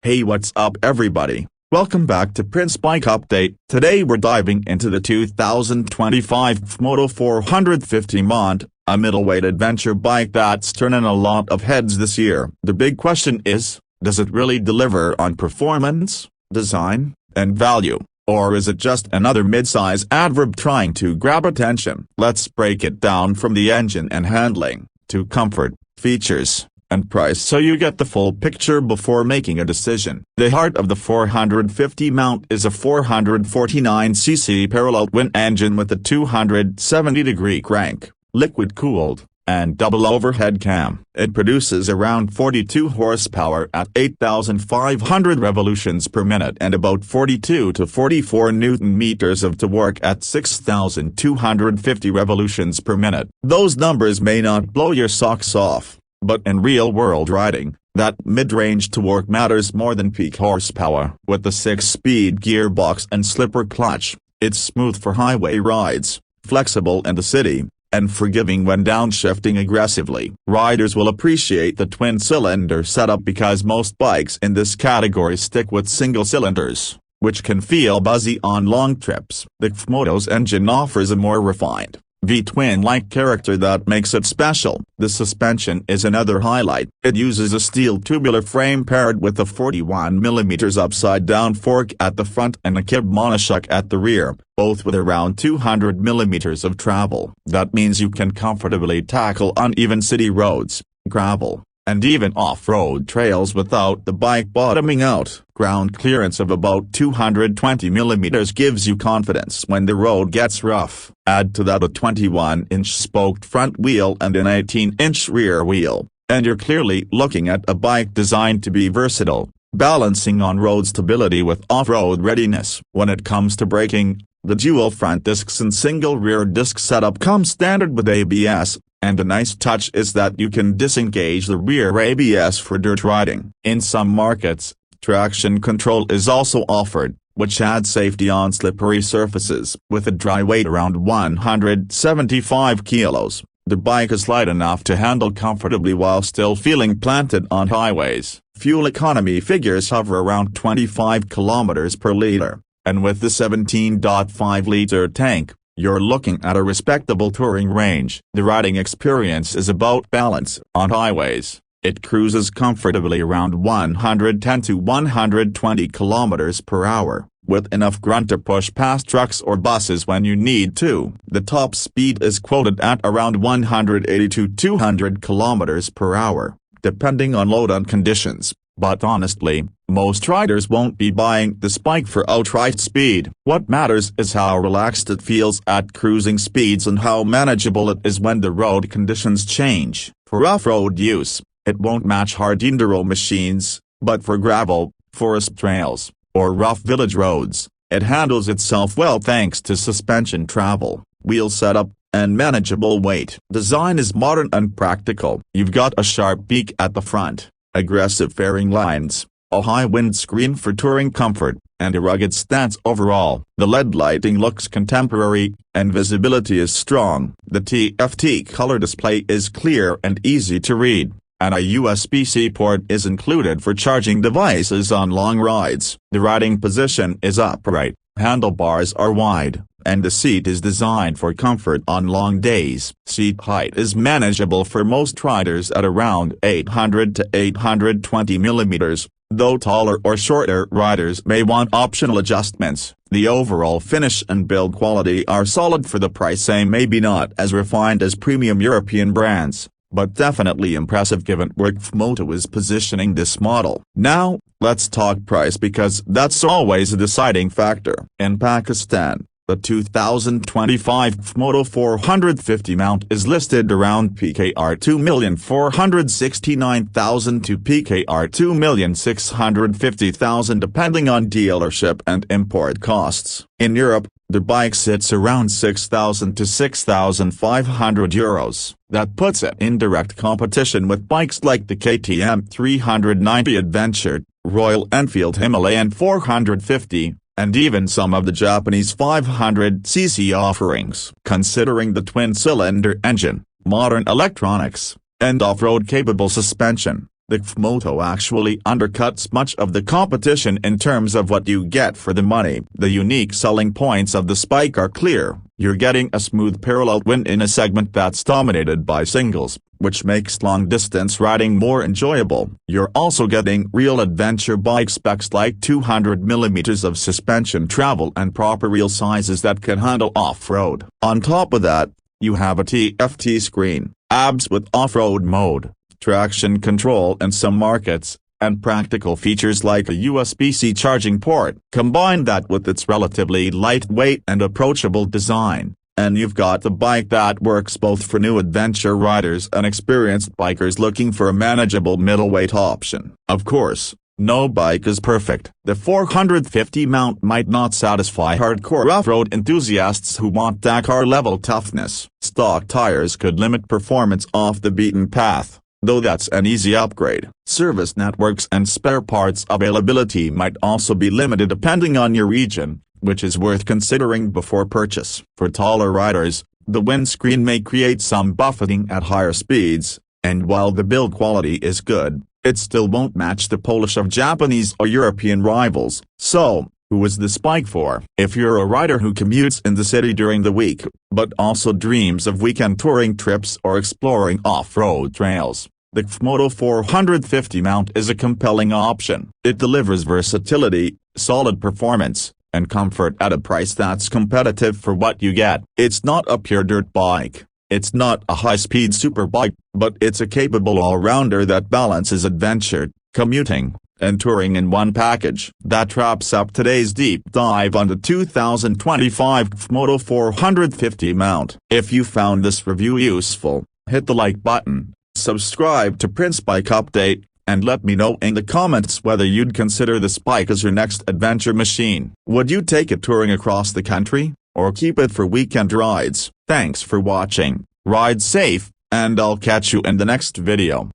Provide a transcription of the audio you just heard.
Hey, what's up everybody? Welcome back to Prince Bike Update. Today we're diving into the 2025 CFMOTO 450 Mont, a middleweight adventure bike that's turning a lot of heads this year. The big question is, does it really deliver on performance, design, and value? Or is it just another mid-size adverb trying to grab attention? Let's break it down from the engine and handling, to comfort, features, and price so you get the full picture before making a decision. The heart of the 450 mount is a 449cc parallel twin engine with a 270-degree crank, liquid-cooled, and double overhead cam. It produces around 42 horsepower at 8,500 revolutions per minute and about 42 to 44 newton-meters of torque at 6,250 revolutions per minute. Those numbers may not blow your socks off, but in real-world riding, that mid-range torque matters more than peak horsepower. With the 6-speed gearbox and slipper clutch, it's smooth for highway rides, flexible in the city, and forgiving when downshifting aggressively. Riders will appreciate the twin-cylinder setup because most bikes in this category stick with single cylinders, which can feel buzzy on long trips. The CFMOTO's engine offers a more refined, V-twin-like character that makes it special. The suspension is another highlight. It uses a steel tubular frame paired with a 41mm upside-down fork at the front and a kib monoshock at the rear, both with around 200mm of travel. That means you can comfortably tackle uneven city roads, gravel, and even off-road trails without the bike bottoming out. Ground clearance of about 220mm gives you confidence when the road gets rough. Add to that a 21-inch spoked front wheel and an 18-inch rear wheel, and you're clearly looking at a bike designed to be versatile, balancing on-road stability with off-road readiness. When it comes to braking, the dual front discs and single rear disc setup comes standard with ABS, and a nice touch is that you can disengage the rear ABS for dirt riding. In some markets, traction control is also offered, which adds safety on slippery surfaces. With a dry weight around 175 kilos, the bike is light enough to handle comfortably while still feeling planted on highways. Fuel economy figures hover around 25 kilometers per liter, and with the 17.5-liter tank, you're looking at a respectable touring range. The riding experience is about balance. On highways, it cruises comfortably around 110 to 120 kilometers per hour, with enough grunt to push past trucks or buses when you need to. The top speed is quoted at around 180 to 200 kilometers per hour, depending on load and conditions. But honestly, most riders won't be buying this bike for outright speed. What matters is how relaxed it feels at cruising speeds and how manageable it is when the road conditions change. For off-road use, it won't match hard enduro machines, but for gravel, forest trails, or rough village roads, it handles itself well thanks to suspension travel, wheel setup, and manageable weight. Design is modern and practical. You've got a sharp beak at the front, aggressive fairing lines, a high windscreen for touring comfort, and a rugged stance overall. The LED lighting looks contemporary, and visibility is strong. The TFT color display is clear and easy to read, and a USB-C port is included for charging devices on long rides. The riding position is upright, handlebars are wide, and the seat is designed for comfort on long days. Seat height is manageable for most riders at around 800 to 820 millimeters, though taller or shorter riders may want optional adjustments. The overall finish and build quality are solid for the price and maybe not as refined as premium European brands, but definitely impressive given where CFMOTO is positioning this model. Now, let's talk price because that's always a deciding factor. In Pakistan, the 2025 CFMOTO 450 mount is listed around PKR 2,469,000 to PKR 2,650,000 depending on dealership and import costs. In Europe, the bike sits around 6,000 to 6,500 euros. That puts it in direct competition with bikes like the KTM 390 Adventure, Royal Enfield Himalayan 450, and even some of the Japanese 500cc offerings. Considering the twin-cylinder engine, modern electronics, and off-road capable suspension, The CFMOTO actually undercuts much of the competition in terms of what you get for the money. The unique selling points of the Spike are clear. You're getting a smooth parallel wind in a segment that's dominated by singles, which makes long-distance riding more enjoyable. You're also getting real adventure bike specs like 200mm of suspension travel and proper wheel sizes that can handle off-road. On top of that, you have a TFT screen, ABS with off-road mode, traction control in some markets, and practical features like a USB-C charging port. Combine that with its relatively lightweight and approachable design, and you've got the bike that works both for new adventure riders and experienced bikers looking for a manageable middleweight option. Of course, no bike is perfect. The 450 mount might not satisfy hardcore off-road enthusiasts who want Dakar-level toughness. Stock tires could limit performance off the beaten path, though that's an easy upgrade. Service networks and spare parts availability might also be limited depending on your region, which is worth considering before purchase. For taller riders, the windscreen may create some buffeting at higher speeds, and while the build quality is good, it still won't match the polish of Japanese or European rivals. So, who is the Spike for? If you're a rider who commutes in the city during the week, but also dreams of weekend touring trips or exploring off-road trails, the CFMOTO 450 mount is a compelling option. It delivers versatility, solid performance, and comfort at a price that's competitive for what you get. It's not a pure dirt bike. It's not a high-speed superbike, but it's a capable all-rounder that balances adventure, commuting, and touring in one package. That wraps up today's deep dive on the 2025 CFMOTO 450 mount. If you found this review useful, hit the like button, subscribe to Prince Bike Update, and let me know in the comments whether you'd consider the Spike as your next adventure machine. Would you take it touring across the country, or keep it for weekend rides? Thanks for watching, ride safe, and I'll catch you in the next video.